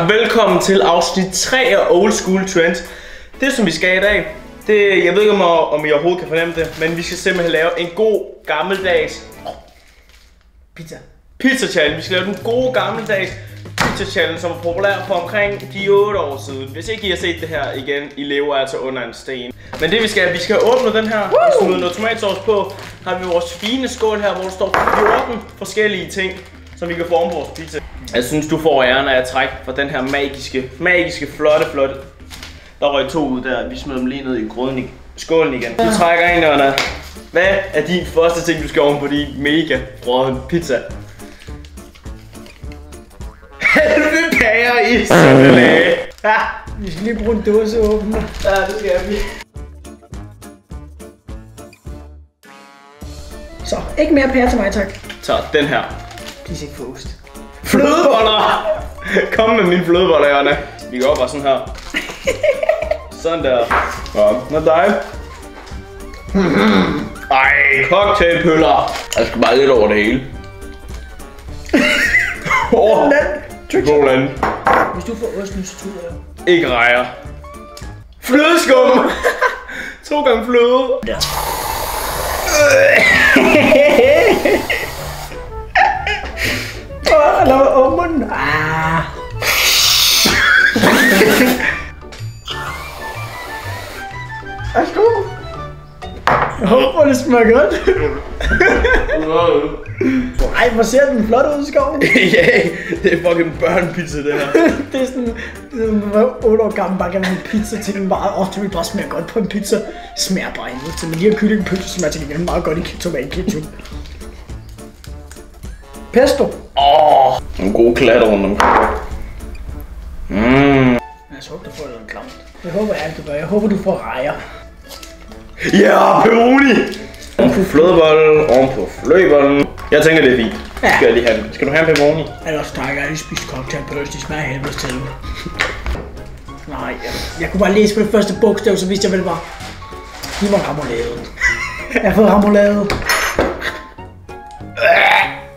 velkommen til afsnit 3 af Old School Trends. Det som vi skal i dag, jeg ved ikke om I overhovedet kan fornemme det, men vi skal simpelthen lave en god gammeldags pizza challenge. Vi skal lave den gode gammeldags pizza challenge, som var populær for omkring de 8 år siden. Hvis ikke I har set det her igen, I lever altså under en sten. Men det vi skal åbne den her, vi smider noget tomatsauce på. Har vi vores fine skål her, hvor der står 14 forskellige ting, som vi kan forme på vores pizza. Jeg synes du får æren af at trække fra den her magiske, flotte. Der røg 2 ud der, vi smider dem lige ned i skålen igen. Du trækker ind, Jonna. Hvad er din første ting, du skal oven på de mega brødende pizza? Halve bager i salat. Vi skal lige bruge en dåseåbner. Ja, det skal vi. Så, ikke mere pære til mig, tak. Så, den her. Please ikke få ost. Flødeboller! Kom med mine flødeboller, Jonna. Vi går bare sådan her. Sådan der. Ja, hvad er dig? Ej, cocktailpøller. Jeg skal bare lidt over det hele. God land. Hvis du får osten, så tuder jeg. Ikke rejer. Flødeskum! 2 gange fløde. Der. Lad mig munden. Jeg håber, det smager godt. Ej, hvor ser den flot ud i skoven. Ja, det er fucking børnepizza, det her. Det er sådan 8 år gammel, bare gerne en pizza til den bare. Det vil bare smage godt på en pizza. Det smager bare endnu til, men de her kyllingepølser smager til gengæld meget godt i tomatketchup. Pesto. En god klatter rundt omkring. Jeg så håber, du får noget klamt. Jeg håber alt, du gør. Jeg håber, du får rejer. Ja, pepperoni! Oven på flødebolle, oven på flødebollen. Jeg tænker, det er fint. Ja. Skal jeg lige have den? Skal du have en pepperoni? Ellers tak, jeg har lige spist cocktailpølse. De smager helvedes til. Nej, jeg kunne bare læse på det første bogstav, så vidste jeg vel bare. De var ramolade. Jeg har fået ramolade.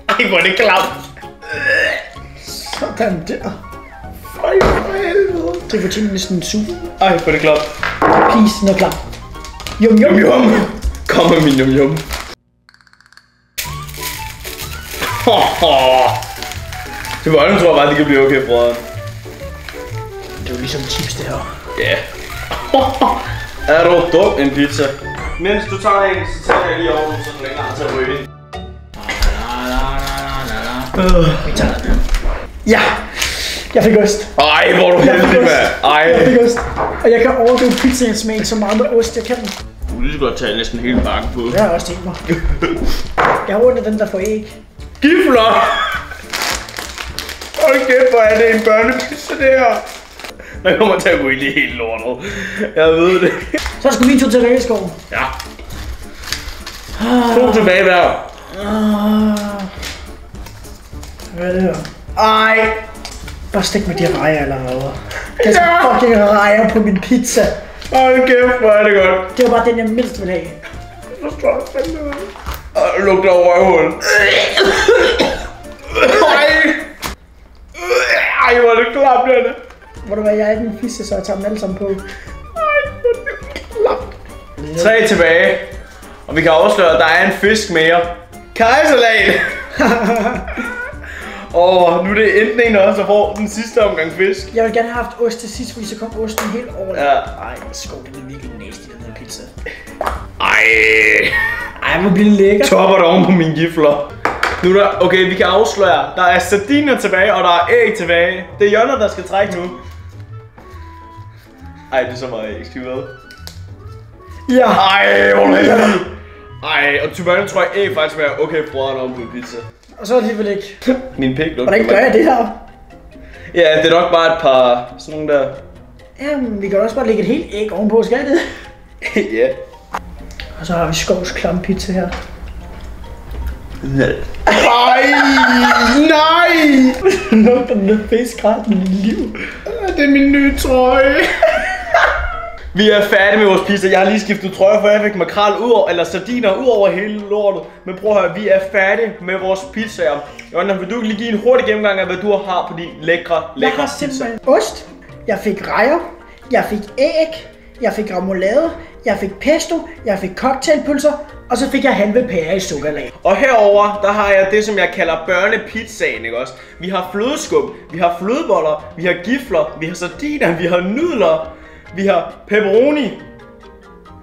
Ej, hvor er det klamt. Sådan der. Føj for helvede. Det fortjener næsten en suppe. Ej, hvor er det klamt. Please, noget klart. Yum. Kom med min yum. Til bolden tror jeg bare, det kan blive okay, brødre. Det er jo ligesom chips, det her. Ja. Er du dum en pizza? Mens du tager en, så tager jeg lige over, så den er klar til at ryge ind. Vi tager den. Ja! Jeg fik ost. Ej, hvor er du heldig, mand. Ej. Jeg fik ost. Og jeg kan overdøve pizzaen smag så meget med ost, jeg kan. Du kan lige så godt tage næsten hele bakken på. Jeg har også tænkt mig. Jeg har ondt af den, der får æg. Gifler! Hold kæft, hvor er det en børnepizza, det her. Man kommer til at gå ind i helt lortet. Jeg ved det. Så skal vi 2 tilbage i skoven. Ja. 2 tilbage hver. Hvad er det her? Ej! Bare stik med de rejer allerede. Jeg skal fucking rejer på min pizza. Hold kæft, hvor er det godt. Det var bare den, jeg mindst ville have. Jeg forstår fandme ud. Det lugter over røvhul. Ej, hvor er det klamt, Janne. Hvor du hvad, jeg er ikke en fisse, så jeg tager dem alle sammen på. Ej, hvor er det klamt. 3 tilbage. Og vi kan afsløre, at der er en fisk mere. Kajsalat! Nu er det enten en af os, der får den sidste omgang fisk. Jeg vil gerne have haft ost til sidst, fordi så kom osten helt over. Ja. Ej, skov, det er virkelig nasty, den her pizza. Ej, hvor bliver det lækkert. Topper det oven på mine gifler. Nu er der, okay, vi kan afsløre, der er sardiner tilbage, og der er æg tilbage. Det er Jonna, der skal trække nu. Ej, det er så meget æg, skal vi ved? Ja. Ej, hvor er det. Ej, og typen tror jeg æg faktisk være okay brødrene oven på en pizza. Og så alligevel ikke. Min pik lugter. Hvordan gør jeg det her? Ja, det er nok bare et par sådan nogle der. Jamen, vi kan også bare lægge et helt æg ovenpå, skal det? Ja. Og så har vi Skovs klam pizza her. Ej, nej! Lugter den fisk ret i mit liv. Det er min nye trøje. Vi er færdige med vores pizza. Jeg har lige skiftet trøje, for jeg fik makrel ud over, eller sardiner ud over hele lortet. Men prøv at høre, vi er færdige med vores pizzaer. Jonna, vil du lige give en hurtig gennemgang af, hvad du har på din lækre pizza? Jeg har simpelthen ost, jeg fik rejer, jeg fik æg, jeg fik remoulade, jeg fik pesto, jeg fik cocktailpølser, og så fik jeg halve pære i sukkerlag. Og herover der har jeg det, som jeg kalder børnepizzaen, ikke også? Vi har flødeskum, vi har flødeboller, vi har gifler, vi har sardiner, vi har nudler, vi har pepperoni.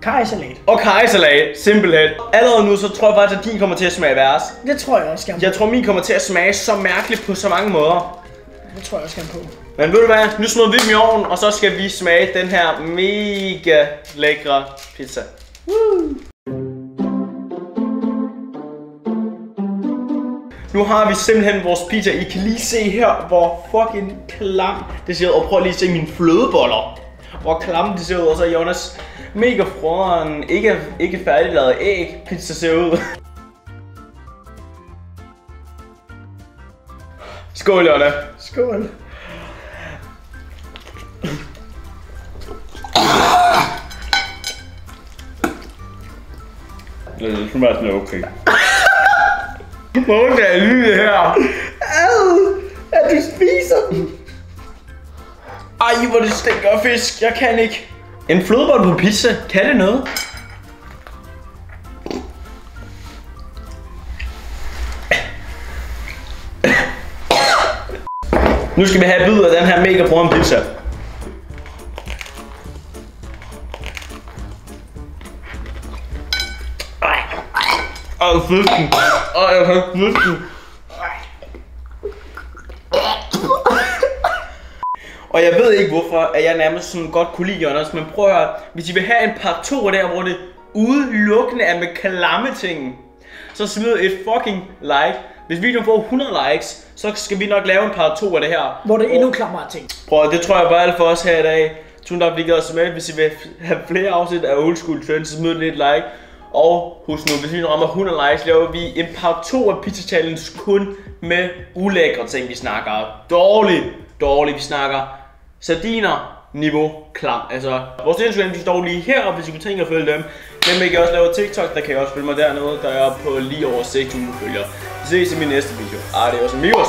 Karrysalat. Og karrysalat, simpelthen. Allerede nu, så tror jeg faktisk, at din kommer til at smage værst. Det tror jeg også skal. Jeg tror, min kommer til at smage så mærkeligt på så mange måder. Det tror jeg også skal på. Men ved du hvad, nu smider vi dem i ovnen, og så skal vi smage den her mega lækre pizza. Woo! Nu har vi simpelthen vores pizza. I kan lige se her, hvor fucking klam det ser ud. Og prøv lige at se mine flødeboller. Hvor klam det ser ud. Og så Jonas mega frøden, ikke færdiglavet æg pizza ser ud. Skål, Jonna. Skål. Det smager sådan okay. Hvor er det lige her? At du spiser den. Ej, hvor det stinker af fisk. Jeg kan ikke. En flødebolle på pizza, kan det noget? Nu skal vi have et bid af den her mega brune pizza. Ej, fisken. Ej, jeg kan fisken. Og jeg ved ikke hvorfor, at jeg nærmest sådan godt kunne lide Jonas, men prøv at høre, hvis I vil have en part 2 der, hvor det udelukkende er med klamme ting, så smid et fucking like. Hvis videoen får 100 likes, så skal vi nok lave en part 2 af det her. Hvor det er endnu klammere ting. Prøv at, det tror jeg bare alt for os her i dag. Tusind tak, fordi I gad os med. Hvis I vil have flere afsnit af Old School Trends, så smid lidt like. Og husk nu, hvis vi rammer 100 likes, laver vi en part 2 af Pizza Challenge kun med ulækre ting. Vi snakker dårligt, vi snakker sardiner, niveau, klam. Altså, vores Instagram, de står lige her, og hvis I kunne tænke at følge dem. Dem vil jeg også lave TikTok, der kan jeg også følge mig dernede, der er på lige over 6.000 følgere. Vi ses i min næste video. Adios amigos!